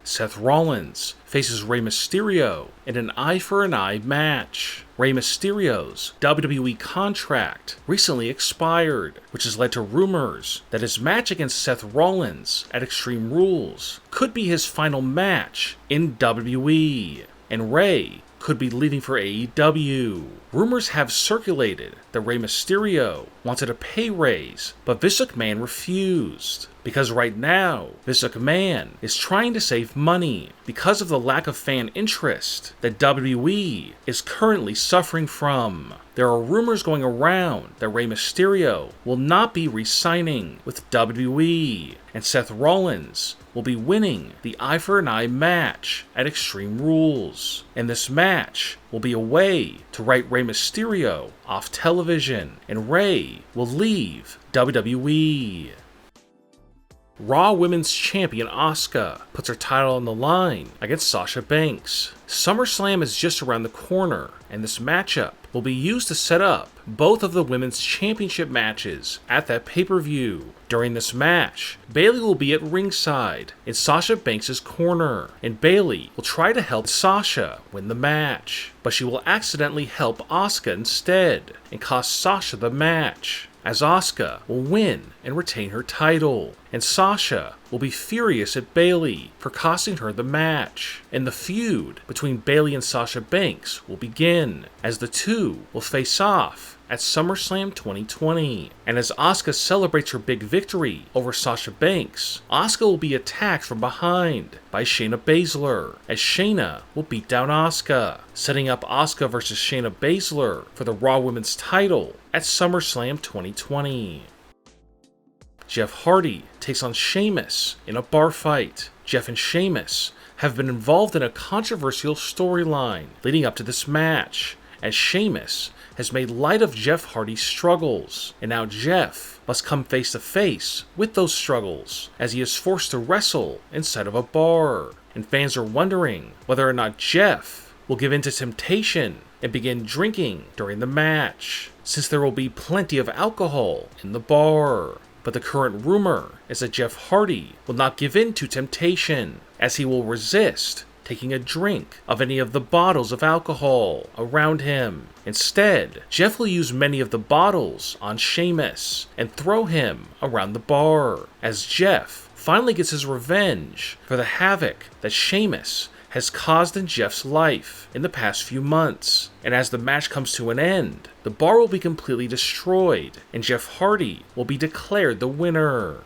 Seth Rollins faces Rey Mysterio in an eye-for-an-eye match. Rey Mysterio's WWE contract recently expired, which has led to rumors that his match against Seth Rollins at Extreme Rules could be his final match in WWE, and Rey could be leaving for AEW. Rumors have circulated that Rey Mysterio wanted a pay raise, but Vince McMahon refused. Because right now, Vince McMahon is trying to save money because of the lack of fan interest that WWE is currently suffering from. There are rumors going around that Rey Mysterio will not be re-signing with WWE, and Seth Rollins will be winning the eye-for-an-eye match at Extreme Rules. And this match will be a way to write Rey Mysterio off television, and Rey will leave WWE. Raw Women's Champion Asuka puts her title on the line against Sasha Banks. SummerSlam is just around the corner, and this matchup will be used to set up both of the Women's Championship matches at that pay-per-view. During this match, Bayley will be at ringside in Sasha Banks' corner, and Bayley will try to help Sasha win the match, but she will accidentally help Asuka instead and cost Sasha the match, as Asuka will win and retain her title, and Sasha will be furious at Bayley for costing her the match, and the feud between Bayley and Sasha Banks will begin, as the two will face off at SummerSlam 2020. And as Asuka celebrates her big victory over Sasha Banks, Asuka will be attacked from behind by Shayna Baszler, as Shayna will beat down Asuka, setting up Asuka versus Shayna Baszler for the Raw Women's title at SummerSlam 2020. Jeff Hardy takes on Sheamus in a bar fight. Jeff and Sheamus have been involved in a controversial storyline leading up to this match, as Sheamus has made light of Jeff Hardy's struggles, and now Jeff must come face to face with those struggles as he is forced to wrestle inside of a bar. And fans are wondering whether or not Jeff will give in to temptation and begin drinking during the match, since there will be plenty of alcohol in the bar. But the current rumor is that Jeff Hardy will not give in to temptation, as he will resist taking a drink of any of the bottles of alcohol around him. Instead, Jeff will use many of the bottles on Sheamus and throw him around the bar, as Jeff finally gets his revenge for the havoc that Sheamus has caused in Jeff's life in the past few months. And as the match comes to an end, the bar will be completely destroyed, and Jeff Hardy will be declared the winner.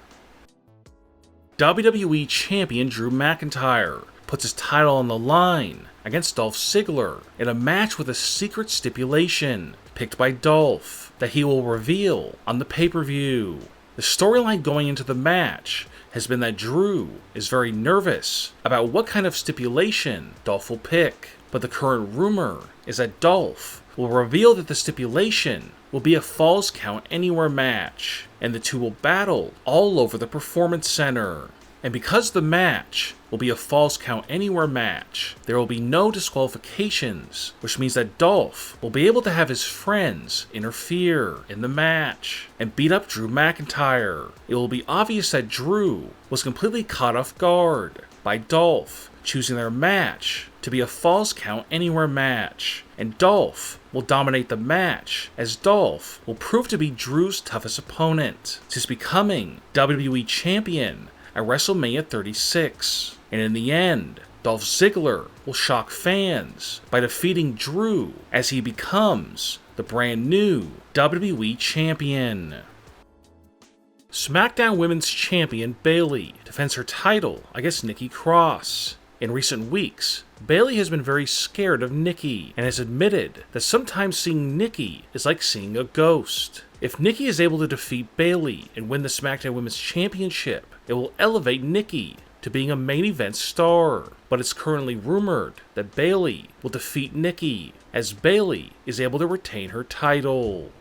WWE Champion Drew McIntyre puts his title on the line against Dolph Ziggler in a match with a secret stipulation picked by Dolph that he will reveal on the pay-per-view. The storyline going into the match has been that Drew is very nervous about what kind of stipulation Dolph will pick, but the current rumor is that Dolph will reveal that the stipulation will be a Falls Count Anywhere match, and the two will battle all over the Performance Center. And because the match will be a Falls Count Anywhere match, there will be no disqualifications, which means that Dolph will be able to have his friends interfere in the match and beat up Drew McIntyre. It will be obvious that Drew was completely caught off guard by Dolph choosing their match to be a Falls Count Anywhere match, and Dolph will dominate the match, as Dolph will prove to be Drew's toughest opponent since becoming WWE Champion at WrestleMania 36. And in the end, Dolph Ziggler will shock fans by defeating Drew as he becomes the brand new WWE Champion. SmackDown Women's Champion Bayley defends her title against Nikki Cross. In recent weeks, Bayley has been very scared of Nikki and has admitted that sometimes seeing Nikki is like seeing a ghost. If Nikki is able to defeat Bayley and win the SmackDown Women's Championship, it will elevate Nikki to being a main event star. But it's currently rumored that Bayley will defeat Nikki, as Bayley is able to retain her title.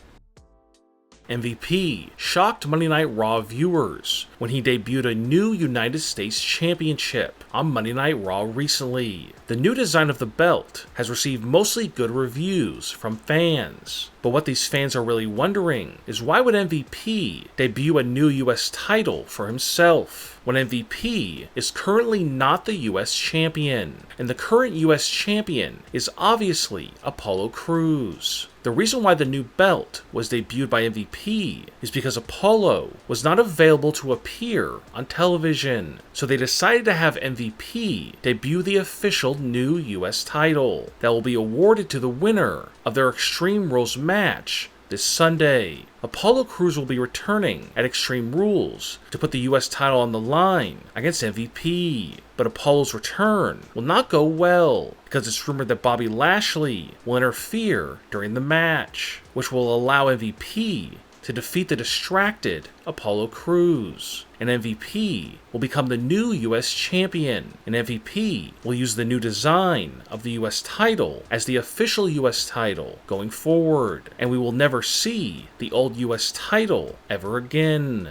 MVP shocked Monday Night Raw viewers when he debuted a new United States Championship on Monday Night Raw recently. The new design of the belt has received mostly good reviews from fans. But what these fans are really wondering is why would MVP debut a new US title for himself when MVP is currently not the US champion, and the current US champion is obviously Apollo Crews. The reason why the new belt was debuted by MVP is because Apollo was not available to appear on television, so they decided to have MVP debut the official new US title that will be awarded to the winner of their Extreme Rules match this Sunday. Apollo Crews will be returning at Extreme Rules to put the US title on the line against MVP. But Apollo's return will not go well because it's rumored that Bobby Lashley will interfere during the match, which will allow MVP to defeat the distracted Apollo Crews. And MVP will become the new US champion, and MVP will use the new design of the US title as the official US title going forward, and we will never see the old US title ever again.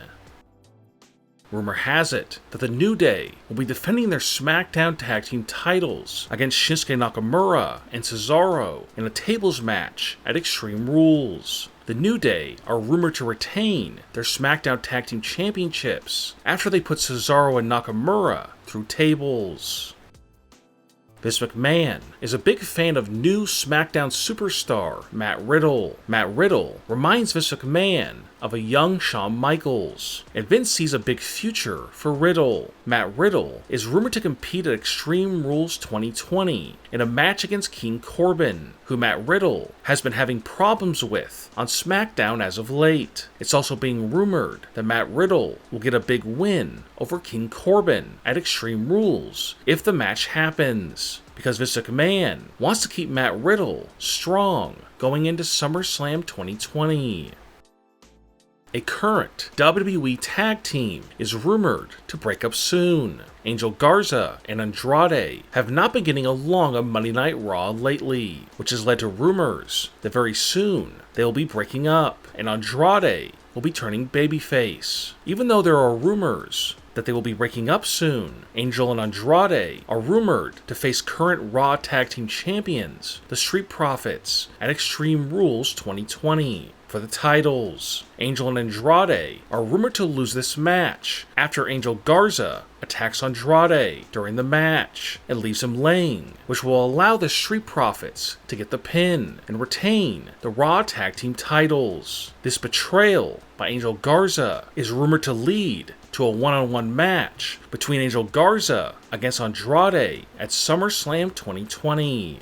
Rumor has it that the New Day will be defending their SmackDown Tag Team titles against Shinsuke Nakamura and Cesaro in a tables match at Extreme Rules. The New Day are rumored to retain their SmackDown Tag Team Championships after they put Cesaro and Nakamura through tables. Vince McMahon is a big fan of new SmackDown superstar Matt Riddle. Matt Riddle reminds Vince McMahon of a young Shawn Michaels, and Vince sees a big future for Riddle. Matt Riddle is rumored to compete at Extreme Rules 2020 in a match against King Corbin, who Matt Riddle has been having problems with on SmackDown as of late. It's also being rumored that Matt Riddle will get a big win over King Corbin at Extreme Rules if the match happens, because Vince McMahon wants to keep Matt Riddle strong going into SummerSlam 2020. A current WWE tag team is rumored to break up soon. Angel Garza and Andrade have not been getting along on Monday Night Raw lately, which has led to rumors that very soon they will be breaking up, and Andrade will be turning babyface. Even though there are rumors that they will be breaking up soon, Angel and Andrade are rumored to face current Raw Tag Team Champions, the Street Profits, at Extreme Rules 2020. For the titles, Angel and Andrade are rumored to lose this match after Angel Garza attacks Andrade during the match and leaves him laying, which will allow the Street Profits to get the pin and retain the Raw Tag Team titles. This betrayal by Angel Garza is rumored to lead to a one-on-one match between Angel Garza against Andrade at SummerSlam 2020.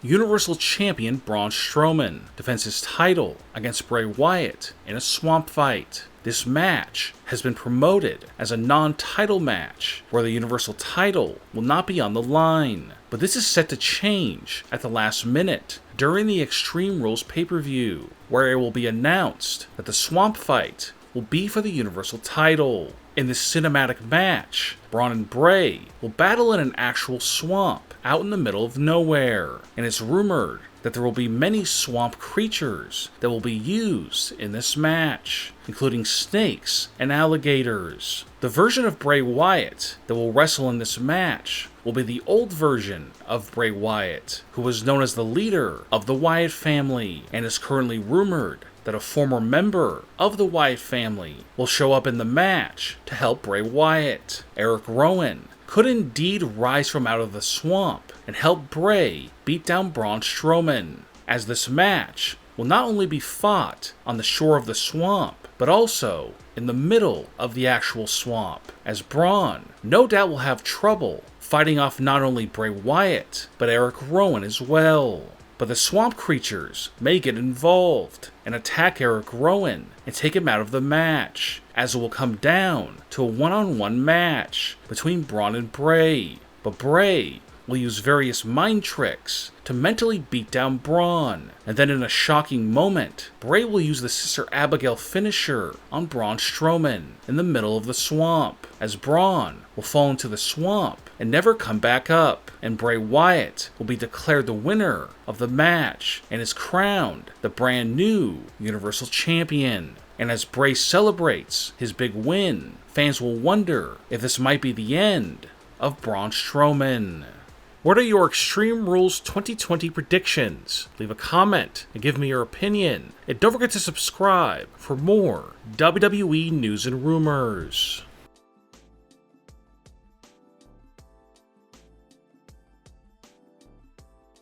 Universal Champion Braun Strowman defends his title against Bray Wyatt in a swamp fight. This match has been promoted as a non-title match where the Universal title will not be on the line, but this is set to change at the last minute during the Extreme Rules pay-per-view, where it will be announced that the swamp fight will be for the Universal title. In this cinematic match, Braun and Bray will battle in an actual swamp out in the middle of nowhere, and it's rumored that there will be many swamp creatures that will be used in this match, including snakes and alligators. The version of Bray Wyatt that will wrestle in this match will be the old version of Bray Wyatt, who was known as the leader of the Wyatt family, and is currently rumored that a former member of the Wyatt family will show up in the match to help Bray Wyatt. Eric Rowan could indeed rise from out of the swamp and help Bray beat down Braun Strowman, as this match will not only be fought on the shore of the swamp, but also in the middle of the actual swamp, as Braun no doubt will have trouble fighting off not only Bray Wyatt, but Eric Rowan as well. But the swamp creatures may get involved and attack Eric Rowan and take him out of the match, as it will come down to a one-on-one match between Braun and Bray. But Bray will use various mind tricks to mentally beat down Braun, and then in a shocking moment, Bray will use the Sister Abigail finisher on Braun Strowman in the middle of the swamp, as Braun will fall into the swamp and never come back up, and Bray Wyatt will be declared the winner of the match and is crowned the brand new Universal Champion. And as Bray celebrates his big win, fans will wonder if this might be the end of Braun Strowman. What are your Extreme Rules 2020 predictions? Leave a comment and give me your opinion. And don't forget to subscribe for more WWE news and rumors.